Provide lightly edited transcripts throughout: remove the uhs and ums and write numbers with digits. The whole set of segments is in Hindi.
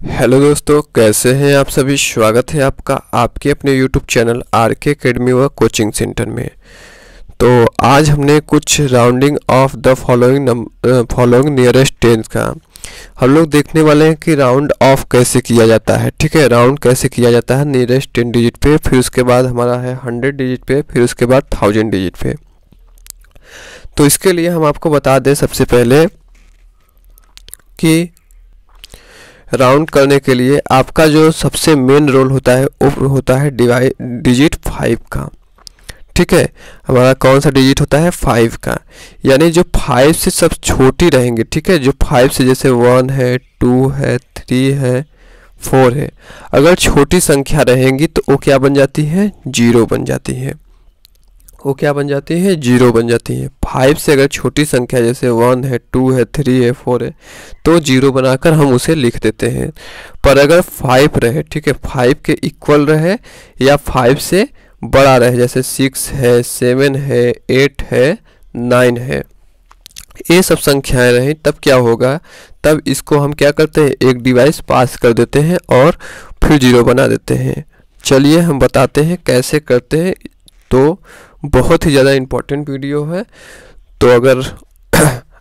हेलो दोस्तों, कैसे हैं आप सभी। स्वागत है आपका आपके अपने यूट्यूब चैनल आरके एकेडमी व कोचिंग सेंटर में। तो आज हमने कुछ rounding off the following nearest tense का हम लोग देखने वाले हैं कि राउंड ऑफ कैसे किया जाता है। ठीक है, राउंड कैसे किया जाता है नियरेस्ट 10 डिजिट पे, फिर उसके बाद हमारा है 100 डिजिट पे, फिर उसके बाद 1000 डिजिट पे। तो इसके लिए हम आपको बता दें सबसे पहले कि राउंड करने के लिए आपका जो सबसे मेन रोल होता है वो होता है डिजिट 5 का। ठीक है, हमारा कौन सा डिजिट होता है 5 का, यानी जो 5 से सब छोटी रहेंगे। ठीक है, जो 5 से जैसे 1 है, 2 है, 3 है, 4 है, अगर छोटी संख्या रहेंगी तो वो क्या बन जाती है, 0 बन जाती है। वो क्या बन जाती है, 0 बन जाती है। 5 से अगर छोटी संख्या जैसे 1 है, 2 है, 3 है, 4 है, तो 0 बनाकर हम उसे लिख देते हैं। पर अगर 5 रहे, ठीक है, 5 के इक्वल रहे या 5 से बड़ा रहे, जैसे 6 है, 7 है, 8 है, 9 है, ये सब संख्याएं रहीं, तब क्या होगा, तब इसको हम क्या करते हैं, एक डिवाइस पास कर देते हैं और फिर 0 बना देते हैं। चलिए हम बताते हैं कैसे करते हैं। तो बहुत ही ज़्यादा इम्पोर्टेंट वीडियो है, तो अगर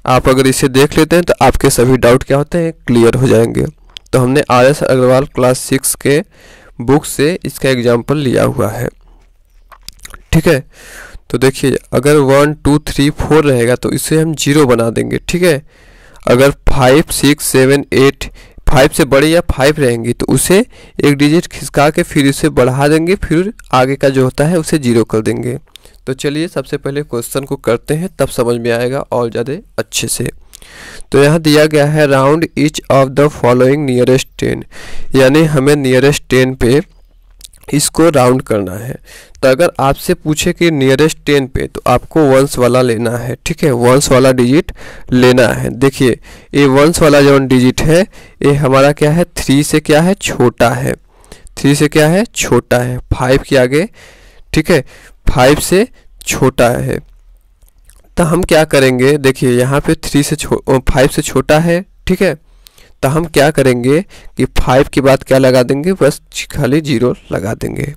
आप इसे देख लेते हैं तो आपके सभी डाउट क्या होते हैं, क्लियर हो जाएंगे। तो हमने RS अग्रवाल क्लास 6 के बुक से इसका एग्जाम्पल लिया हुआ है। ठीक है, तो देखिए अगर 1 2 3 4 रहेगा तो इसे हम 0 बना देंगे। ठीक है, अगर 5 6 7 8 5 से बड़े या 5 रहेंगी तो उसे एक डिजिट खिसका के फिर इसे बढ़ा देंगे, फिर आगे का जो होता है उसे 0 कर देंगे। तो चलिए सबसे पहले क्वेश्चन को करते हैं, तब समझ में आएगा और ज़्यादा अच्छे से। तो यहाँ दिया गया है round each of the following nearest 10, यानी हमें नियरेस्ट 10 पे इसको राउंड करना है। तो अगर आपसे पूछे कि नियरेस्ट 10 पे, तो आपको वंस वाला लेना है। ठीक है, वंस वाला डिजिट लेना है। देखिए ये वंस वाला जो डिजिट है ये हमारा क्या है, 3 से क्या है, छोटा है। 3 से क्या है, छोटा है, 5 के आगे। ठीक है, 5 से छोटा है। तो हम क्या करेंगे, देखिए यहाँ पे 5 से छोटा है। ठीक है, तो हम क्या करेंगे कि 5 के बाद क्या लगा देंगे, बस खाली 0 लगा देंगे।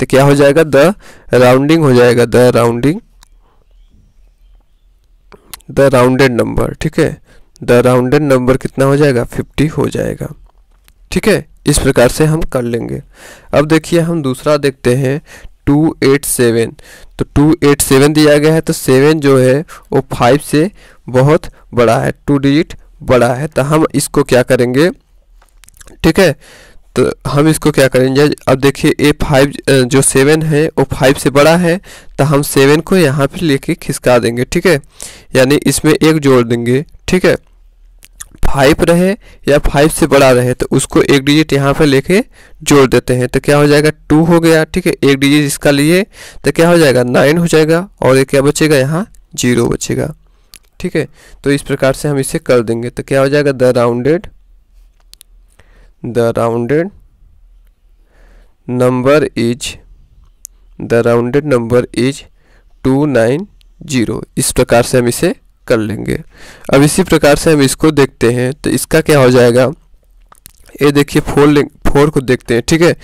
तो क्या हो जाएगा, द राउंडिंग हो जाएगा, द राउंडेड नंबर। ठीक है, द राउंडेड नंबर कितना हो जाएगा, 50 हो जाएगा। ठीक है, इस प्रकार से हम कर लेंगे। अब देखिए हम दूसरा देखते हैं 287। तो 287 दिया गया है, तो 7 जो है वो 5 से बहुत बड़ा है, 2 डिजिट बड़ा है। तो हम इसको क्या करेंगे, ठीक है, तो हम इसको क्या करेंगे, अब देखिए ये 5 जो 7 है वो 5 से बड़ा है, तो हम 7 को यहाँ पे लेके खिसका देंगे। ठीक है, यानी इसमें एक जोड़ देंगे। ठीक है, 5 रहे या 5 से बड़ा रहे तो उसको एक डिजिट यहाँ पे लेके जोड़ देते हैं, तो क्या हो जाएगा, 2 हो गया। ठीक है, एक डिजिट इसका लिए तो क्या हो जाएगा, 9 हो जाएगा, और ये क्या बचेगा, यहाँ 0 बचेगा। ठीक है, तो इस प्रकार से हम इसे कर देंगे। तो क्या हो जाएगा, द राउंडेड नंबर इज 290। इस प्रकार से हम इसे कर लेंगे। अब इसी प्रकार से हम इसको देखते हैं, तो इसका क्या हो जाएगा, ये देखिए 4 को देखते हैं। ठीक है,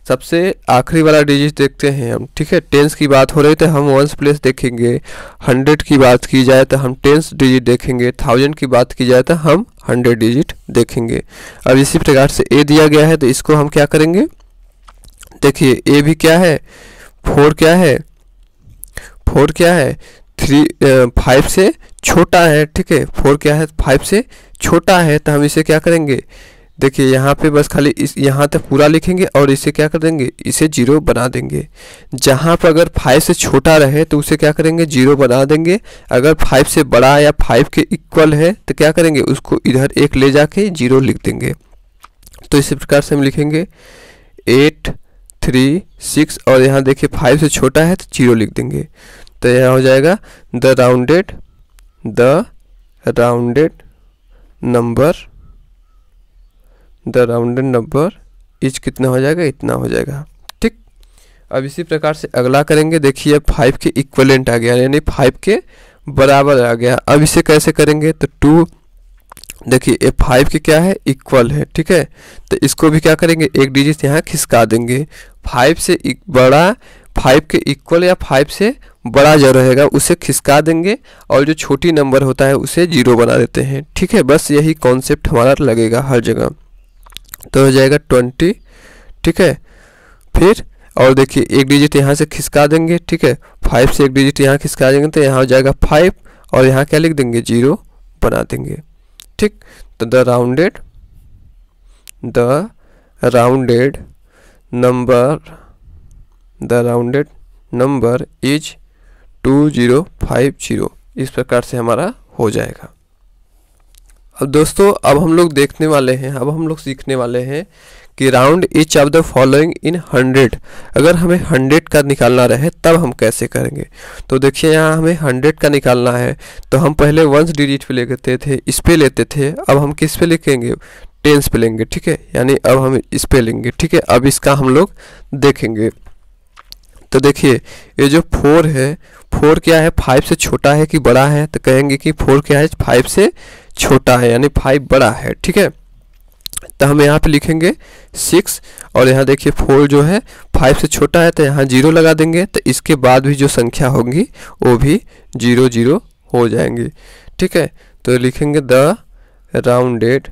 सबसे आखिरी वाला डिजिट देखते हैं हम। ठीक है, टेंस की बात हो रही तो हम वंस प्लेस देखेंगे, 100 की बात की जाए तो हम टेंस डिजिट देखेंगे, 1000 की बात की जाए तो हम 100 डिजिट देखेंगे। अब इसी प्रकार से ए दिया गया है, तो इसको हम क्या करेंगे, देखिए ए भी क्या है, 4 क्या है, 5 से छोटा है। ठीक है, 4 क्या है, 5 से छोटा है। तो हम इसे क्या करेंगे, देखिए यहाँ पे बस खाली इस यहाँ तक पूरा लिखेंगे और इसे क्या कर देंगे, इसे 0 बना देंगे। जहाँ पर अगर 5 से छोटा रहे तो उसे क्या करेंगे, 0 बना देंगे। अगर 5 से बड़ा या 5 के इक्वल है तो क्या करेंगे, उसको इधर एक ले जाके 0 लिख देंगे। तो इसी प्रकार से हम लिखेंगे 8 3 6, और यहाँ देखिए 5 से छोटा है तो 0 लिख देंगे। तो यह हो जाएगा द राउंडेड नंबर इज कितना हो जाएगा, इतना हो जाएगा। ठीक, अब इसी प्रकार से अगला करेंगे। देखिए 5 के इक्विवेलेंट आ गया, यानी 5 के बराबर आ गया। अब इसे कैसे करेंगे, तो 2 देखिए ये 5 के क्या है, इक्वल है, ठीक है। तो इसको भी क्या करेंगे, एक डिजिट यहाँ खिसका देंगे। 5 से बड़ा, 5 के इक्वल या 5 से बड़ा जो रहेगा उसे खिसका देंगे, और जो छोटी नंबर होता है उसे 0 बना देते हैं, ठीक है। बस यही कॉन्सेप्ट हमारा लगेगा हर जगह। तो हो जाएगा 20, ठीक है। फिर और देखिए एक डिजिट यहाँ से खिसका देंगे, ठीक है। 5 से एक डिजिट यहाँ खिसका देंगे तो यहाँ हो जाएगा 5, और यहाँ क्या लिख देंगे, 0 बना देंगे, ठीक। तो द राउंडेड नंबर इज 2050, इस प्रकार से हमारा हो जाएगा। अब दोस्तों अब हम लोग देखने वाले हैं, अब हम लोग सीखने वाले हैं कि round each of the following in 100। अगर हमें 100 का निकालना रहे तब हम कैसे करेंगे। तो देखिए यहाँ हमें 100 का निकालना है तो हम पहले 1 डिजिट पे लेते थे, इस पे लेते थे। अब हम किस पे लिखेंगे, 10s पे लेंगे, ठीक है। यानी अब हम इस पे लेंगे, ठीक है। अब इसका हम लोग देखेंगे। तो देखिए ये जो 4 है, 4 क्या है, 5 से छोटा है कि बड़ा है। तो कहेंगे कि 4 क्या है, 5 से छोटा है, यानी 5 बड़ा है, ठीक है। तो हम यहाँ पे लिखेंगे 6, और यहाँ देखिए 4 जो है 5 से छोटा है तो यहाँ 0 लगा देंगे। तो इसके बाद भी जो संख्या होंगी वो भी 0 0 हो जाएंगी, ठीक है। तो लिखेंगे द राउंडेड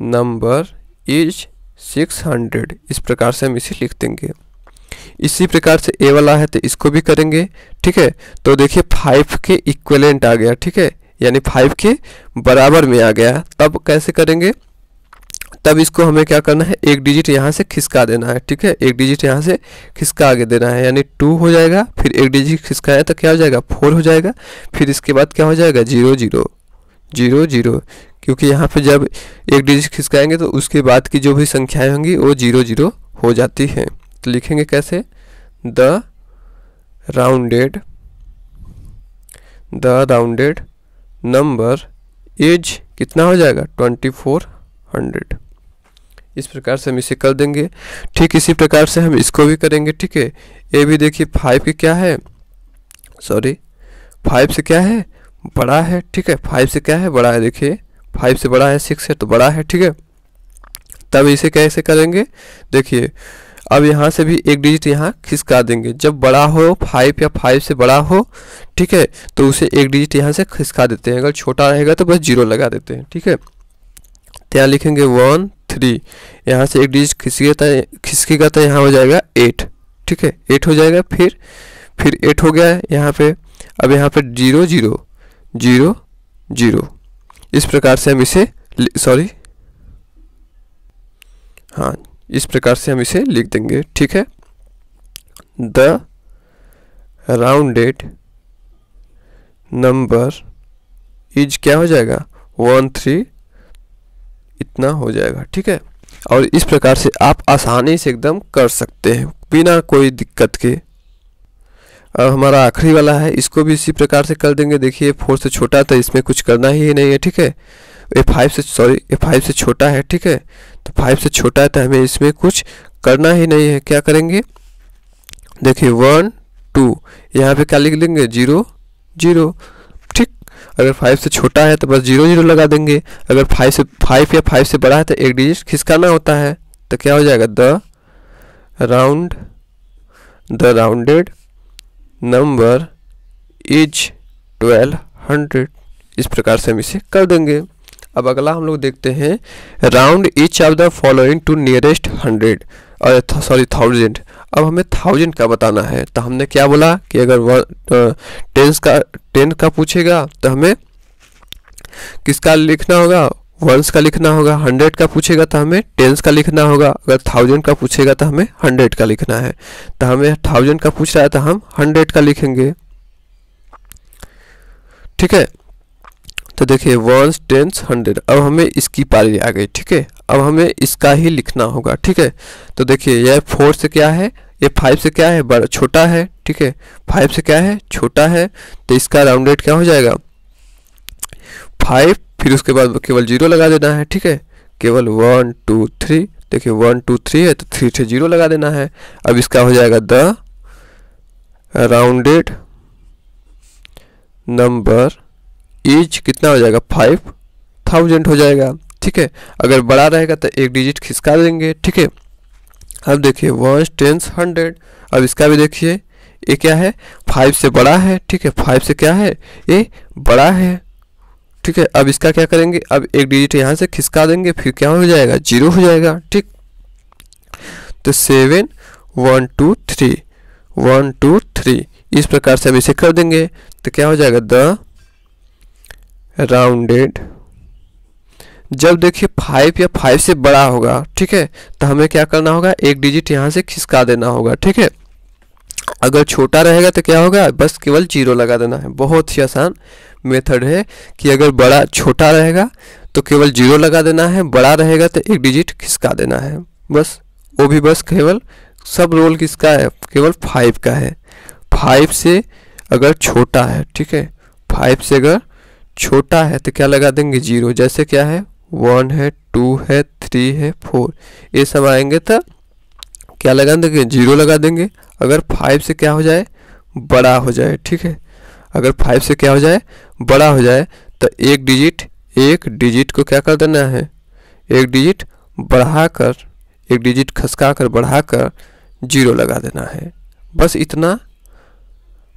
नंबर इज 600, इस प्रकार से हम इसे लिख देंगे। इसी प्रकार से ए वाला है तो इसको भी करेंगे, ठीक है। तो देखिए 5 के इक्विवेलेंट आ गया, ठीक है, यानी 5 के बराबर में आ गया। तब कैसे करेंगे, तब इसको हमें क्या करना है, एक डिजिट यहाँ से खिसका देना है, ठीक है। एक डिजिट यहाँ से खिसका आगे देना है, यानी 2 हो जाएगा। फिर एक डिजिट खिसकाया तो क्या हो जाएगा, 4 हो जाएगा। फिर इसके बाद क्या हो जाएगा, 0 0 0 0, क्योंकि यहाँ पे जब एक डिजिट खिसकाएंगे तो उसके बाद की जो भी संख्याएं होंगी वो 0 0 हो जाती हैं। तो लिखेंगे कैसे, द राउंडेड नंबर इज कितना हो जाएगा, 2400, इस प्रकार से हम इसे कर देंगे। ठीक इसी प्रकार से हम इसको भी करेंगे, ठीक है। ये भी देखिए 5 के क्या है, 5 से क्या है, बड़ा है, ठीक है। 5 से क्या है, बड़ा है, देखिए 5 से बड़ा है, 6 है तो बड़ा है, ठीक है। तब इसे कैसे करेंगे, देखिए अब यहाँ से भी एक डिजिट यहाँ खिसका देंगे। जब बड़ा हो 5 या 5 से बड़ा हो, ठीक है, तो उसे एक डिजिट यहाँ से खिसका देते हैं। अगर छोटा रहेगा तो बस 0 लगा देते हैं, ठीक है। तो यहाँ लिखेंगे 1 3, यहाँ से एक डिजिट खिसकेगा तो यहाँ हो जाएगा 8, ठीक है, 8 हो जाएगा। फिर 8 हो गया है यहाँ पे। अब यहाँ पे 0 0 0 0, इस प्रकार से हम इसे इस प्रकार से हम इसे लिख देंगे, ठीक है। द राउंडेड नंबर इज क्या हो जाएगा, 1 3, इतना हो जाएगा, ठीक है। और इस प्रकार से आप आसानी से एकदम कर सकते हैं बिना कोई दिक्कत के। अब हमारा आखिरी वाला है, इसको भी इसी प्रकार से कर देंगे। देखिए 4 से छोटा तो इसमें कुछ करना ही नहीं है, ठीक है। ये 5 से छोटा है, ठीक है। तो 5 से छोटा है तो हमें इसमें कुछ करना ही नहीं है। क्या करेंगे, देखिए 1 2, यहाँ पे क्या लिख लेंगे, 0 0, ठीक। अगर 5 से छोटा है तो बस 0 0 लगा देंगे। अगर 5 या 5 से बड़ा है तो एक डिजिट खिसकाना होता है। तो क्या हो जाएगा, द राउंडेड नंबर इज 1200, इस प्रकार से हम इसे कर देंगे। अब अगला हम लोग देखते हैं, round each of the following to nearest 1000। अब हमें 1000 का बताना है। तो हमने क्या बोला कि अगर 10 का पूछेगा तो हमें किसका लिखना होगा, 1s का लिखना होगा। 100 का पूछेगा तो हमें 10s का लिखना होगा। अगर 1000 का पूछेगा तो हमें 100 का लिखना है। तो हमें 1000 का पूछ रहा है तो हम 100 का लिखेंगे, ठीक है। तो देखिए 1s 10s 100, अब हमें इसकी पारी आ गई, ठीक है। अब हमें इसका ही लिखना होगा, ठीक है। तो देखिए यह 4 से क्या है, ये 5 से क्या है, बड़ा छोटा है, ठीक है। 5 से क्या है, छोटा है, तो इसका राउंडेड क्या हो जाएगा, 5। फिर उसके बाद केवल 0 लगा देना है, ठीक है। केवल 1 2 3, देखिए 1 2 3 है तो 3 से 0 लगा देना है। अब इसका हो जाएगा द राउंडेड नंबर इज कितना हो जाएगा 5000 हो जाएगा। ठीक है, अगर बड़ा रहेगा तो एक डिजिट खिसका देंगे। ठीक है, अब देखिए 1 10 100। अब इसका भी देखिए ये क्या है 5 से बड़ा है। ठीक है, 5 से क्या है ये बड़ा है। ठीक है, अब इसका क्या करेंगे, अब एक डिजिट यहाँ से खिसका देंगे, फिर क्या हो जाएगा 0 हो जाएगा। ठीक, तो 7 1 2 3 1 2 3 इस प्रकार से हम इसे कर देंगे तो क्या हो जाएगा द राउंडेड। जब देखिए 5 या 5 से बड़ा होगा, ठीक है, तो हमें क्या करना होगा, एक डिजिट यहाँ से खिसका देना होगा। ठीक है, अगर छोटा रहेगा तो क्या होगा, बस केवल 0 लगा देना है। बहुत ही आसान मेथड है कि अगर बड़ा छोटा रहेगा तो केवल 0 लगा देना है, बड़ा रहेगा तो एक डिजिट खिसका देना है बस। वो भी बस केवल सब रोल किसका है, केवल 5 का है। 5 से अगर छोटा है, ठीक है, 5 से अगर छोटा है तो क्या लगा देंगे 0। जैसे क्या है 1 है 2 है 3 है 4 ये सब आएंगे तो क्या लगा देंगे 0 लगा देंगे। अगर 5 से क्या हो जाए बड़ा हो जाए, ठीक है, अगर 5 से क्या हो जाए बड़ा हो जाए तो एक डिजिट को क्या कर देना है, एक डिजिट बढ़ाकर, एक डिजिट खसका कर बढ़ाकर 0 लगा देना है। बस इतना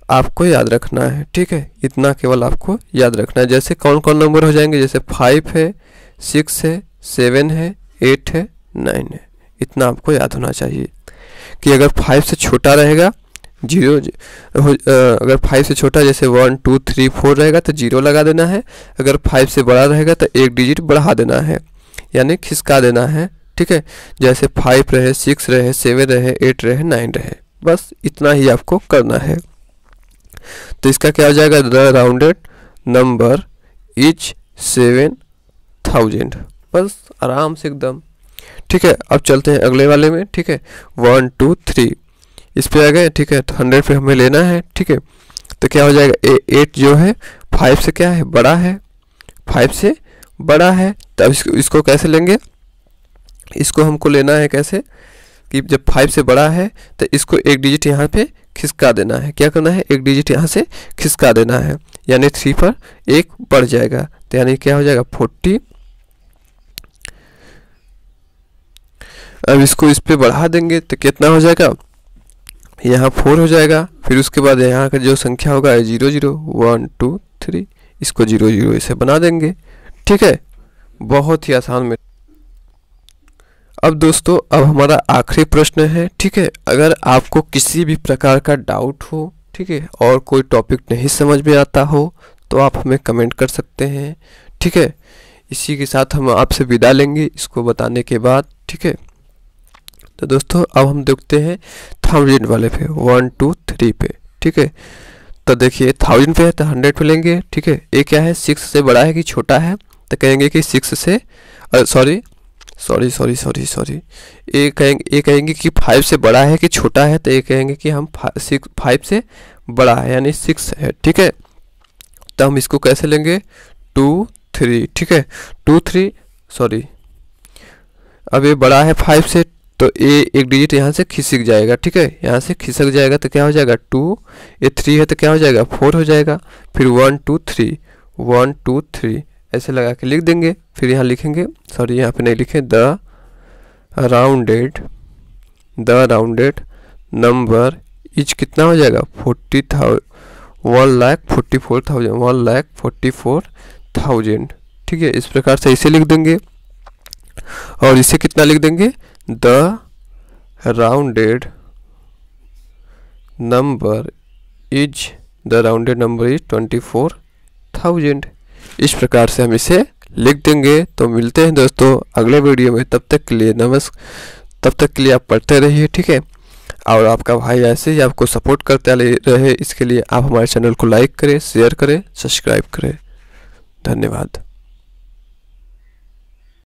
आपको याद रखना है। ठीक है, इतना केवल आपको याद रखना है। जैसे कौन कौन नंबर हो जाएंगे, जैसे 5 है 6 है 7 है 8 है 9 है। इतना आपको याद होना चाहिए कि अगर 5 से छोटा रहेगा 0, अगर 5 से छोटा जैसे 1 2 3 4 रहेगा तो 0 लगा देना है। अगर 5 से बड़ा रहेगा तो एक डिजिट बढ़ा देना है, यानी खिसका देना है। ठीक है, जैसे 5 रहे 6 रहे 7 रहे 8 रहे 9 रहे, बस इतना ही आपको करना है। तो इसका क्या हो जाएगा, द राउंडेड नंबर इज 7000। बस आराम से एकदम। ठीक है, अब चलते हैं अगले वाले में। ठीक है, 1 2 3 इस पे आ गए। ठीक है, तो 100 पे हमें लेना है। ठीक है, तो क्या हो जाएगा 8 जो है 5 से क्या है बड़ा है, 5 से बड़ा है। तो इसको कैसे लेंगे, इसको हमको लेना है कैसे कि जब 5 से बड़ा है तो इसको एक डिजिट यहाँ पे खिसका देना है। क्या करना है, एक डिजिट यहाँ से खिसका देना है, यानी 3 पर 1 बढ़ जाएगा। तो यानी क्या हो जाएगा 40। अब इसको इस पे बढ़ा देंगे तो कितना हो जाएगा, यहाँ 4 हो जाएगा। फिर उसके बाद यहाँ का जो संख्या होगा 0 0 1 2 3 इसको 0 0 इसे बना देंगे। ठीक है, बहुत ही आसान में। अब दोस्तों अब हमारा आखिरी प्रश्न है। ठीक है, अगर आपको किसी भी प्रकार का डाउट हो, ठीक है, और कोई टॉपिक नहीं समझ में आता हो तो आप हमें कमेंट कर सकते हैं। ठीक है, इसी के साथ हम आपसे विदा लेंगे इसको बताने के बाद। ठीक है, तो दोस्तों अब हम देखते हैं 1000 वाले पे 1 2 3 पे। ठीक है, तो देखिए 1000 पे है तो 100 पे लेंगे। ठीक है, ये क्या है 6 से बड़ा है कि छोटा है, तो कहेंगे कि 6 से सॉरी ये कहेंगे कि 5 से बड़ा है कि छोटा है, तो ये कहेंगे कि हम 5 से बड़ा है यानी 6 है। ठीक है, तो हम इसको कैसे लेंगे 2 3। ठीक है, 2 3 सॉरी, अब ये बड़ा है 5 से तो ये एक डिजिट यहाँ से खिसक जाएगा। ठीक है, यहाँ से खिसक जाएगा तो क्या हो जाएगा 2, ये 3 है तो क्या हो जाएगा 4 हो जाएगा। फिर 1 2 3 1 2 3 ऐसे लगा के लिख देंगे। फिर यहाँ लिखेंगे, सॉरी यहाँ पे नहीं लिखे, द राउंडेड नंबर इज कितना हो जाएगा 1,44,000। ठीक है, इस प्रकार से इसे लिख देंगे और इसे कितना लिख देंगे, द राउंडेड नंबर इज 24,000। इस प्रकार से हम इसे लिख देंगे। तो मिलते हैं दोस्तों अगले वीडियो में, तब तक के लिए तब तक के लिए आप पढ़ते रहिए। ठीक है, और आपका भाई ऐसे ही आपको सपोर्ट करते रहे, इसके लिए आप हमारे चैनल को लाइक करें, शेयर करें, सब्सक्राइब करें। धन्यवाद।